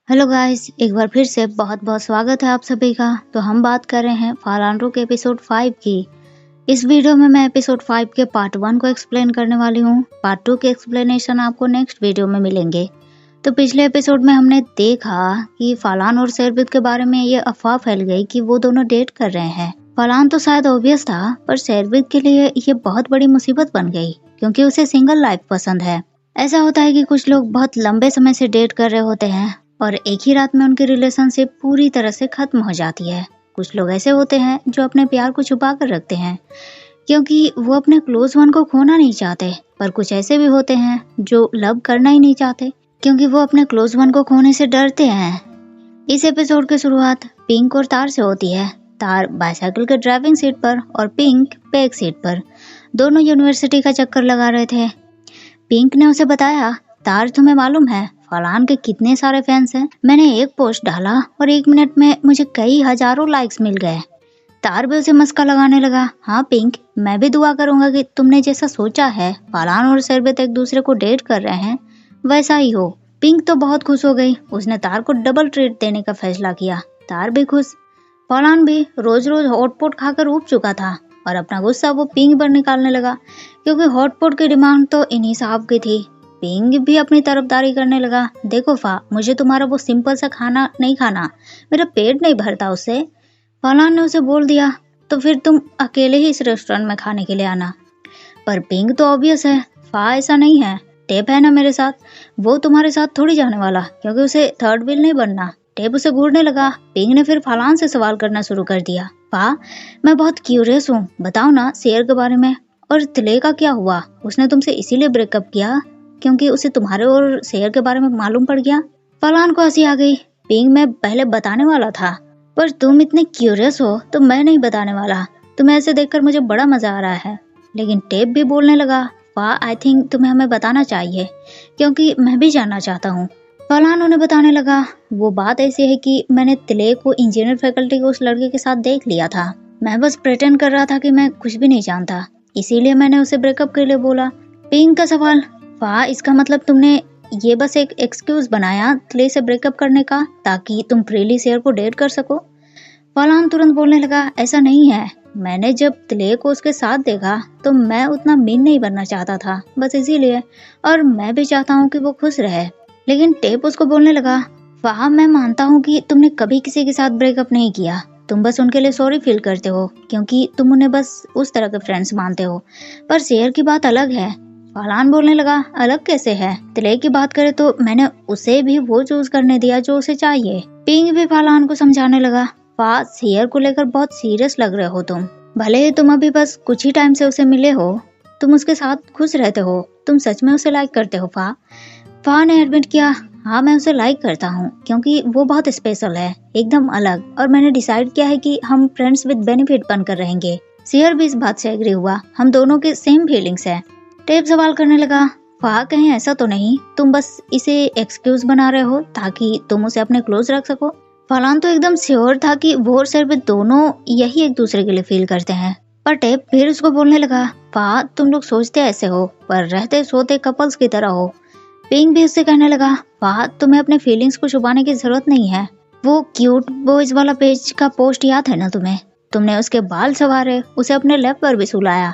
Hello guys, एक बार फिर से बहुत बहुत स्वागत है आप सभी का। तो हम बात कर रहे हैं फालांड्रो के एपिसोड 5 की। इस वीडियो में मैं एपिसोड 5 के पार्ट 1 को एक्सप्लेन करने वाली हूँ। पार्ट 2 के एक्सप्लेनेशन आपको नेक्स्ट वीडियो में मिलेंगे। तो पिछले एपिसोड में हमने देखा कि फालान और शेरबित के बारे में ये अफवाह फैल गई कि वो दोनों डेट कर रहे हैं। फालान तो शायद ऑब्वियस था, पर शेरबित के लिए ये बहुत बड़ी मुसीबत बन गई क्योंकि उसे सिंगल लाइफ पसंद है। ऐसा होता है कि कुछ लोग बहुत लंबे समय से डेट कर रहे होते हैं और एक ही रात में उनकी रिलेशनशिप पूरी तरह से खत्म हो जाती है। कुछ लोग ऐसे होते हैं जो अपने प्यार को छुपा कर रखते हैं क्योंकि वो अपने क्लोज वन को खोना नहीं चाहते, पर कुछ ऐसे भी होते हैं जो लव करना ही नहीं चाहते क्योंकि वो अपने क्लोज वन को खोने से डरते हैं। इस एपिसोड की शुरुआत पिंक और तार से होती है। तार बाइसाइकिल के ड्राइविंग सीट पर और पिंक बैक सीट पर दोनों यूनिवर्सिटी का चक्कर लगा रहे थे। पिंक ने उसे बताया, तार तुम्हें मालूम है फलान के कितने सारे फैंस हैं। मैंने एक पोस्ट डाला और 1 मिनट में मुझे कई हजारों लाइक्स मिल गए। तार भी उसे मस्का लगाने लगा, हाँ पिंक, मैं भी दुआ करूंगा कि तुमने जैसा सोचा है फलान और शेरबित एक दूसरे को डेट कर रहे हैं वैसा ही हो। पिंक तो बहुत खुश हो गई, उसने तार को डबल ट्रीट देने का फैसला किया। तार भी खुश। फलान भी रोज रोज हॉटपॉट खाकर ऊब चुका था और अपना गुस्सा वो पिंक पर निकालने लगा क्योंकि हॉटपॉट की डिमांड तो इन्हीं साहब की थी। पिंक भी अपनी तरफदारी करने लगा, देखो फा, मुझे तुम्हारा वो सिंपल सा खाना नहीं खाना, मेरा पेट नहीं भरता उससे। फलान ने उसे बोल दिया, तो फिर तुम अकेले ही इस रेस्टोरेंट में खाने के लिए आना। पर पिंक तो ऑब्वियस है, फा ऐसा नहीं है, टेप है ना मेरे साथ, वो तुम्हारे साथ थोड़ी जाने वाला क्योंकि उसे थर्ड व्हील नहीं बनना। टेप उसे घूरने लगा। पिंक ने फिर फलान से सवाल करना शुरू कर दिया, फा मैं बहुत क्यूरियस हूँ, बताओ ना शेर के बारे में, और तिले का क्या हुआ? उसने तुमसे इसीलिए ब्रेकअप किया क्योंकि उसे तुम्हारे और शेर के बारे में मालूम पड़ गया? फलान को हंसी आ गई। पिंक मैं पहले बताने वाला था, पर तुम इतने क्यूरियस हो तो मैं नहीं बताने वाला। तुम्हें ऐसे देखकर मुझे बड़ा मजा आ रहा है। लेकिन टेप भी बोलने लगा, वाह आई थिंक तुम्हें हमें बताना चाहिए क्योंकि मैं भी जानना चाहता हूँ। फलान उन्हें बताने लगा, वो बात ऐसी है कि मैंने तिले को इंजीनियर फैकल्टी के उस लड़के के साथ देख लिया था। मैं बस प्रिटेंड कर रहा था कि मैं कुछ भी नहीं जानता, इसीलिए मैंने उसे ब्रेकअप के लिए बोला। पिंक का सवाल, वाह इसका मतलब तुमने ये बस एक एक्सक्यूज बनाया तिले से ब्रेकअप करने का ताकि तुम फ्रीली शेर को डेट कर सको? फलान तुरंत बोलने लगा, ऐसा नहीं है, मैंने जब तिले को उसके साथ देखा तो मैं उतना मीन नहीं बनना चाहता था, बस इसीलिए, और मैं भी चाहता हूँ कि वो खुश रहे। लेकिन टेप उसको बोलने लगा, वाह मैं मानता हूँ कि तुमने कभी किसी के साथ ब्रेकअप नहीं किया, तुम बस उनके लिए सॉरी फील करते हो क्योंकि तुम उन्हें बस उस तरह के फ्रेंड्स मानते हो, पर शेर की बात अलग है। फलान बोलने लगा, अलग कैसे है? तिले की बात करे तो मैंने उसे भी वो चूज करने दिया जो उसे चाहिए। पिंक भी फलान को समझाने लगा, वाह शेर को लेकर बहुत सीरियस लग रहे हो तुम, भले ही तुम अभी बस कुछ ही टाइम से उसे मिले हो, तुम उसके साथ खुश रहते हो, तुम सच में उसे लाइक करते हो? फा ने एडमिट किया, हाँ मैं उसे लाइक करता हूँ क्योंकि वो बहुत स्पेशल है, एकदम अलग, और मैंने डिसाइड किया है कि हम फ्रेंड्स विद बेनिफिट बनकर रहेंगे। शेर भी इस बात से एग्री हुआ, हम दोनों के सेम फीलिंग्स है। टेप सवाल करने लगा, वाह कहीं ऐसा तो नहीं तुम बस इसे एक्सक्यूज बना रहे हो ताकि तुम उसे अपने क्लोज रख सको? फलान तो एकदम श्योर था कि वो और शेरबित दोनों यही एक दूसरे के लिए फील करते हैं, पर टेप फिर उसको बोलने लगा, वाह तुम लोग सोचते ऐसे हो पर रहते सोते कपल्स की तरह हो। पिंक भी उससे कहने लगा, वाह तुम्हें अपने फीलिंग्स को छुपाने की जरूरत नहीं है, वो क्यूट बॉयज वाला पेज का पोस्ट याद है ना तुम्हें, तुमने उसके बाल संवारे, उसे अपने लैप पर भी सुलाया,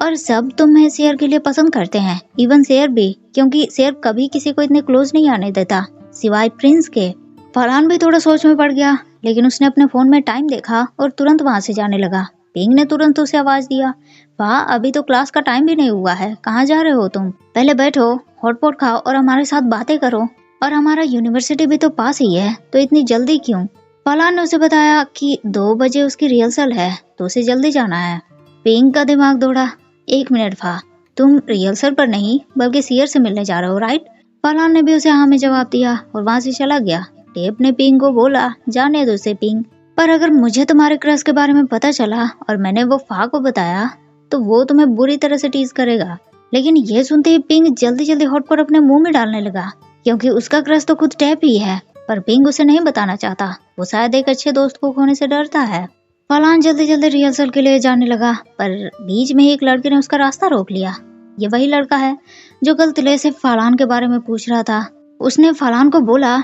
और सब तुम्हें शेर के लिए पसंद करते हैं, इवन शेर भी, क्योंकि शेर कभी किसी को इतने क्लोज नहीं आने देता सिवाय प्रिंस के। फरहान भी थोड़ा सोच में पड़ गया, लेकिन उसने अपने फोन में टाइम देखा और तुरंत वहाँ से जाने लगा। पिंक ने तुरंत उसे आवाज दिया, वाह अभी तो क्लास का टाइम भी नहीं हुआ है, कहाँ जा रहे हो तुम? पहले बैठो, हॉटपॉट खाओ और हमारे साथ बातें करो, और हमारा यूनिवर्सिटी भी तो पास ही है, तो इतनी जल्दी क्यों? फलान ने उसे बताया कि 2 बजे उसकी रिहर्सल है तो उसे जल्दी जाना है। पिंक का दिमाग दौड़ा, 1 मिनट फा, तुम रिहर्सल पर नहीं बल्कि शेर से मिलने जा रहे हो राइट? फलान ने भी उसे हाँ में जवाब दिया और वहाँ से चला गया। टेप ने पिंक को बोला, जाने दो उसे पिंक, पर अगर मुझे तुम्हारे क्रश के बारे में पता चला और मैंने वो फा को बताया तो वो तुम्हें बुरी तरह से टीज करेगा। लेकिन ये सुनते ही पिंक जल्दी जल्दी हॉटपॉट अपने मुंह में डालने लगा क्योंकि उसका क्रश तो खुद टेप ही है, पर पिंक उसे नहीं बताना चाहता, वो शायद एक अच्छे दोस्त को खोने से डरता है। फलान जल्दी जल्दी रिहर्सल के लिए जाने लगा, पर बीच में ही एक लड़के ने उसका रास्ता रोक लिया। ये वही लड़का है जो कल तिले से फलान के बारे में पूछ रहा था। उसने फलान को बोला,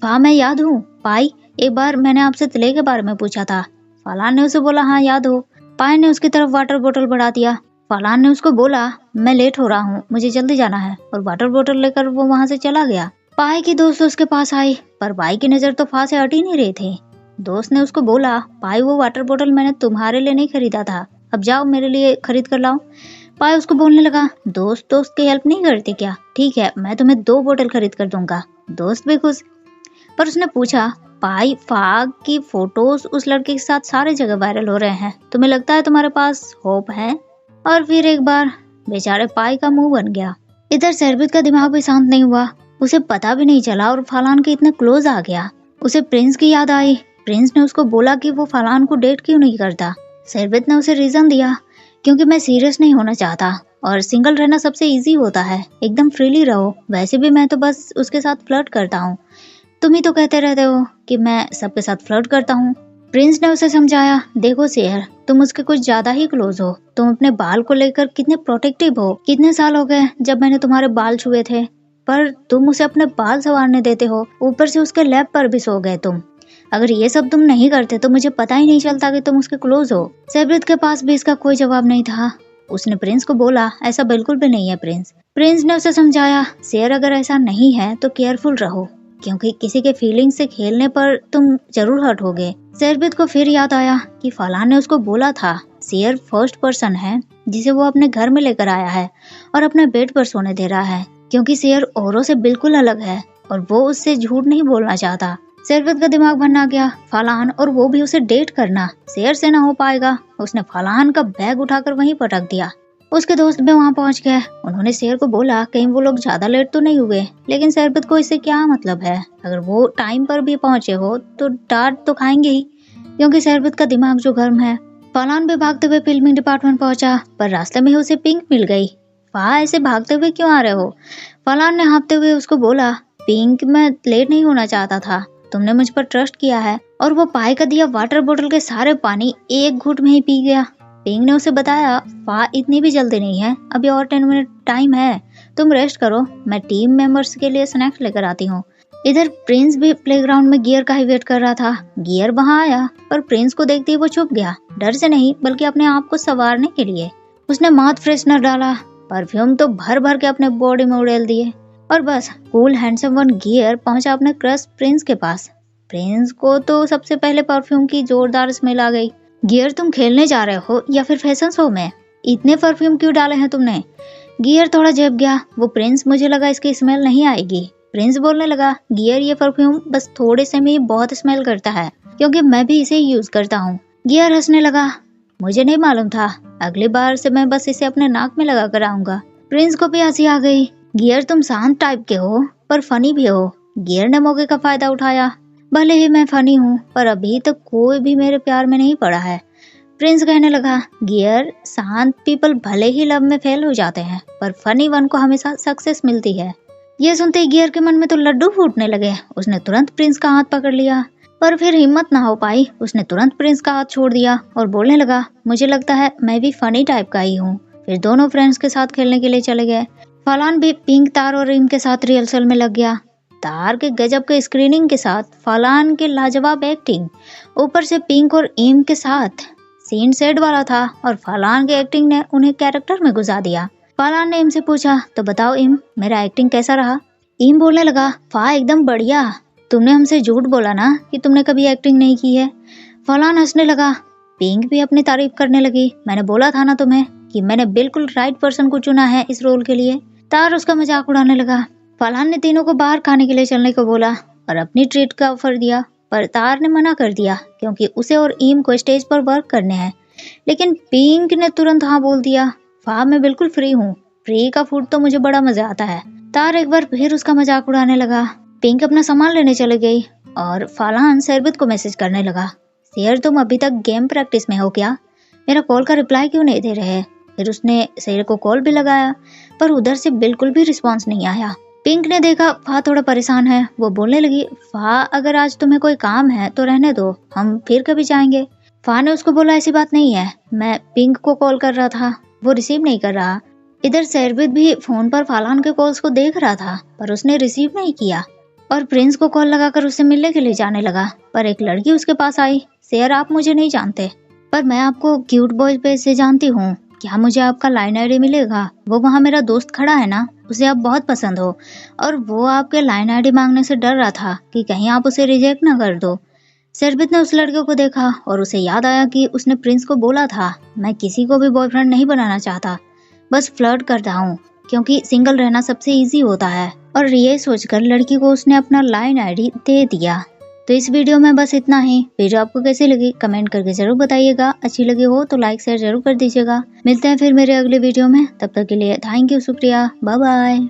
हाँ मैं याद हूँ पाई, एक बार मैंने आपसे तिले के बारे में पूछा था। फलान ने उसे बोला हाँ याद हो। पाई ने उसकी तरफ वाटर बोतल बढ़ा दिया। फलान ने उसको बोला मैं लेट हो रहा हूँ, मुझे जल्दी जाना है, और वाटर बोतल लेकर वो वहाँ से चला गया। पाई की दोस्त उसके पास आई, पर पाई की नजर तो फा से हट ही नहीं रही थी। दोस्त ने उसको बोला पाई वो वाटर बोतल मैंने तुम्हारे लिए नहीं खरीदा था, अब जाओ मेरे लिए खरीद कर लाओ। पाई उसको बोलने लगा दोस्त की हेल्प नहीं करती क्या, ठीक है मैं तुम्हें 2 बोतल खरीद कर दूंगा। दोस्त भी खुश। पर उसने पूछा पाई फाग की फोटोज उस लड़के के साथ सारे जगह वायरल हो रहे हैं, तुम्हें लगता है तुम्हारे पास होप है? और फिर एक बार बेचारे पाई का मुंह बन गया। इधर शरबत का दिमाग भी शांत नहीं हुआ, उसे पता भी नहीं चला और फलान के इतने क्लोज आ गया। उसे प्रिंस की याद आई। प्रिंस ने उसको बोला कि वो फलान को डेट क्यों नहीं करता। शरबत ने उसे रीजन दिया क्योंकि मैं सीरियस नहीं होना चाहता और सिंगल रहना सबसे इजी होता है, एकदम फ्रीली रहो, वैसे भी मैं तो बस उसके साथ फ्लर्ट करता हूँ, तुम ही तो कहते रहते हो कि मैं सबके साथ फ्लर्ट करता हूँ। प्रिंस ने उसे समझाया देखो शेयर, तुम उसके कुछ ज्यादा ही क्लोज हो, तुम अपने बाल को लेकर कितने प्रोटेक्टिव हो, कितने साल हो गए जब मैंने तुम्हारे बाल छुए थे, पर तुम उसे अपने बाल संवारने देते हो, ऊपर से उसके लैब पर भी सो गए तुम। अगर ये सब तुम नहीं करते तो मुझे पता ही नहीं चलता कि तुम उसके क्लोज हो। शरबत के पास भी इसका कोई जवाब नहीं था। उसने प्रिंस को बोला ऐसा बिल्कुल भी नहीं है प्रिंस। प्रिंस ने उसे समझाया शेयर अगर ऐसा नहीं है तो केयरफुल रहो, क्योंकि किसी के फीलिंग से खेलने पर तुम जरूर हर्ट होगे। शरबत को फिर याद आया कि फलान ने उसको बोला था शेयर फर्स्ट पर्सन है जिसे वो अपने घर में लेकर आया है और अपने बेड पर सोने दे रहा है, क्योंकि शेयर औरों से बिल्कुल अलग है और वो उससे झूठ नहीं बोलना चाहता। शरबत का दिमाग भरना गया, फलान और वो भी उसे डेट करना शेयर से ना हो पाएगा। उसने फलान का बैग उठाकर वहीं पटक दिया। उसके दोस्त भी वहाँ पहुँच गए। उन्होंने शेयर को बोला कहीं वो लोग ज्यादा लेट तो नहीं हुए, लेकिन शरबत को इससे क्या मतलब है, अगर वो टाइम पर भी पहुँचे हो तो डांट तो खाएंगे ही, क्योंकि शरबत का दिमाग जो गर्म है। फलान भी भागते हुए फिल्मिंग डिपार्टमेंट पहुंचा, पर रास्ते में ही उसे पिंक मिल गई। वाह ऐसे भागते हुए क्यों आ रहे हो? फलान ने हाँफते हुए उसको बोला पिंक मैं लेट नहीं होना चाहता था, तुमने मुझ पर ट्रस्ट किया है। और वो पाई का दिया वाटर बोतल के सारे पानी एक घूंट में ही पी गया। पिंक ने उसे बताया फा इतनी भी जल्दी नहीं है, अभी और 10 मिनट टाइम है, तुम रेस्ट करो, मैं टीम मेंबर्स के लिए स्नैक्स लेकर आती हूँ। इधर प्रिंस भी प्लेग्राउंड में गियर का ही वेट कर रहा था। गियर वहाँ आया पर प्रिंस को देखते ही वो छुप गया, डर से नहीं बल्कि अपने आप को संवारने के लिए। उसने माउथ फ्रेशनर डाला, परफ्यूम तो भर भर के अपने बॉडी में उड़ेल दिए और बस कूल हैंडसम वन गियर पहुंचा अपने क्रश प्रिंस के पास। प्रिंस को तो सबसे पहले परफ्यूम की जोरदार स्मेल आ गई। गियर तुम खेलने जा रहे हो या फिर फैशन शो में? इतने परफ्यूम क्यों डाले हैं तुमने? गियर थोड़ा झेप गया। वो प्रिंस मुझे लगा इसकी स्मेल नहीं आएगी। प्रिंस बोलने लगा गियर ये परफ्यूम बस थोड़े से में ही बहुत स्मेल करता है, क्योंकि मैं भी इसे यूज करता हूँ। गियर हंसने लगा, मुझे नहीं मालूम था, अगली बार से मैं बस इसे अपने नाक में लगा कर आऊंगा। प्रिंस को भी हंसी आ गई। गियर तुम शांत टाइप के हो पर फनी भी हो। गियर ने मौके का फायदा उठाया, भले ही मैं फनी हूँ पर अभी तक कोई भी मेरे प्यार में नहीं पड़ा है। प्रिंस कहने लगा गियर शांत पीपल भले ही लव में फेल हो जाते हैं पर फनी वन को हमेशा सक्सेस मिलती है। ये सुनते ही गियर के मन में तो लड्डू फूटने लगे। उसने तुरंत प्रिंस का हाथ पकड़ लिया, पर फिर हिम्मत ना हो पाई। उसने तुरंत प्रिंस का हाथ छोड़ दिया और बोलने लगा मुझे लगता है मैं भी फनी टाइप का ही हूँ। फिर दोनों फ्रेंड्स के साथ खेलने के लिए चले गए। फलान भी पिंक, तार और इम के साथ रिहर्सल में लग गया। तार के गजब के स्क्रीनिंग के साथ फलान के लाजवाब एक्टिंग, ऊपर से पिंक और इम के साथ सीन सेट वाला था और फलान की एक्टिंग ने उन्हें कैरेक्टर में घुसा दिया। फलान ने इम से पूछा तो बताओ इम मेरा एक्टिंग कैसा रहा? इम बोलने लगा फा एकदम बढ़िया, तुमने हमसे झूठ बोला ना कि तुमने कभी एक्टिंग नहीं की है। फलान हंसने लगा। पिंक भी अपनी तारीफ करने लगी, मैंने बोला था ना तुम्हें कि मैंने बिल्कुल राइट पर्सन को चुना है इस रोल के लिए। तार उसका मजाक उड़ाने लगा। फलान ने तीनों को बाहर खाने के लिए चलने को बोला और अपनी ट्रीट का ऑफर दिया, पर तार ने मना कर दिया क्योंकि उसे और ईम को स्टेज पर वर्क करने हैं। लेकिन पिंक ने तुरंत हाँ बोल दिया, फा मैं बिल्कुल फ्री हूँ, फ्री का फूड तो मुझे बड़ा मजा आता है। तार एक बार फिर उसका मजाक उड़ाने लगा। पिंक अपना सामान लेने चले गई और फलान शरबत को मैसेज करने लगा, शेयर तुम अभी तक गेम प्रैक्टिस में हो क्या? मेरा कॉल का रिप्लाई क्यों नहीं दे रहे? फिर उसने शेयर को कॉल भी लगाया पर उधर से बिल्कुल भी रिस्पॉन्स नहीं आया। पिंक ने देखा फा थोड़ा परेशान है। वो बोलने लगी फा अगर आज तुम्हें कोई काम है तो रहने दो, हम फिर कभी जाएंगे। फा ने उसको बोला ऐसी बात नहीं है, मैं पिंक को कॉल कर रहा था, वो रिसीव नहीं कर रहा। इधर शरबत भी फोन पर फलान के कॉल्स को देख रहा था पर उसने रिसीव नहीं किया। और प्रिंस को कॉल लगाकर उससे मिलने के लिए जाने लगा। पर एक लड़की उसके पास आई। सर, आप मुझे नहीं जानते, पर मैं आपको क्यूट बॉय पेज से जानती हूँ। क्या मुझे आपका लाइन आईडी मिलेगा? वो वहाँ मेरा दोस्त खड़ा है ना, उसे आप बहुत पसंद हो, और वो आपके लाइन आईडी मांगने से डर रहा था कि कहीं आप उसे रिजेक्ट ना कर दो। सरबित ने उस लड़के को देखा और उसे याद आया कि उसने प्रिंस को बोला था, मैं किसी को भी बॉयफ्रेंड नहीं बनाना चाहता, बस फ्लर्ट करता हूँ, क्योंकि सिंगल रहना सबसे इजी होता है। और ये सोचकर लड़की को उसने अपना लाइन आईडी दे दिया। तो इस वीडियो में बस इतना ही। वीडियो आपको कैसी लगी कमेंट करके जरूर बताइएगा। अच्छी लगी हो तो लाइक शेयर जरूर कर दीजिएगा। मिलते हैं फिर मेरे अगले वीडियो में, तब तक के लिए थैंक यू, शुक्रिया, बाय बाय।